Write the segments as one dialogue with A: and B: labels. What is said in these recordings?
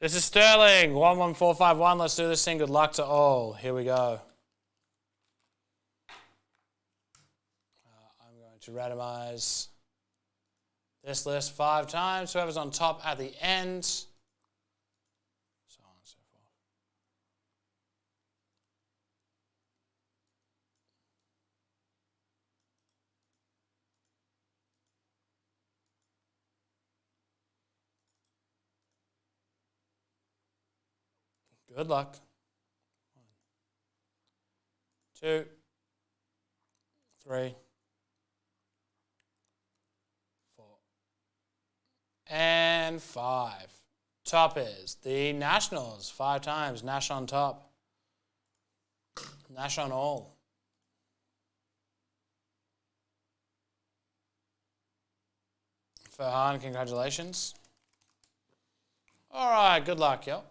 A: This is Sterling, 11451. Let's do this thing. Good luck to all. Here we go. I'm going to randomize this list 5 times. Whoever's on top at the end. So on and so forth. Good luck. 1, 2, 3, 4, and 5. Top is the Nationals. 5 times. Nash on top. Nash on all. Farhan, congratulations. All right, good luck, yo.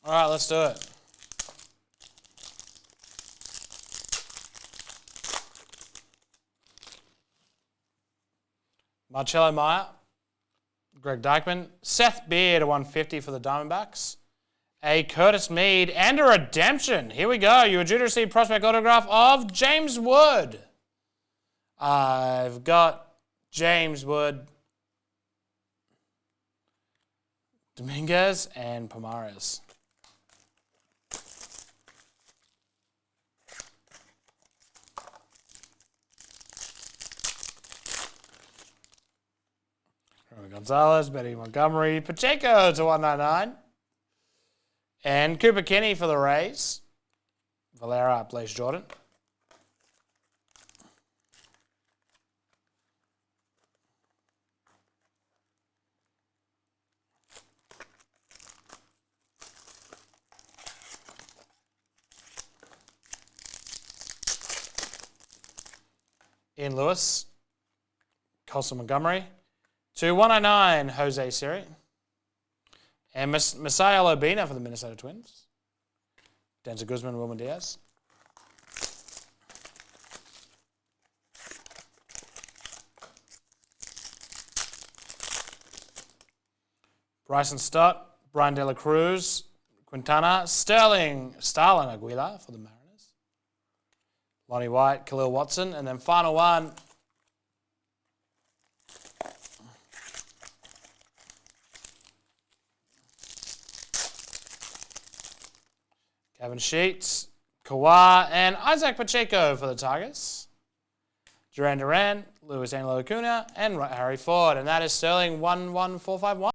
A: All right, let's do it. Marcello Meyer, Greg Dykman, Seth Beard, a 150 for the Diamondbacks, a Curtis Mead, and a redemption. Here we go. You are due to receive prospect autograph of James Wood. I've got James Wood, Dominguez, and Pomares. Gonzalez, Betty Montgomery, Pacheco to 199. And Cooper Kinney for the Rays. Valera, Blaze Jordan. Ian Lewis, Colson Montgomery. To 109, Jose Siri. And Messiah Lobina for the Minnesota Twins. Denzel Guzman, Wilmer Diaz. Bryson Stott, Brian De La Cruz, Quintana, Sterling, Starlin Aguilar for the Mariners. Lonnie White, Khalil Watson, and then final one. Kevin Sheets, Kawhi, and Isaac Pacheco for the Tigers. Duran Duran, Luis Angelo Acuna, and Harry Ford. And that is Sterling 11451.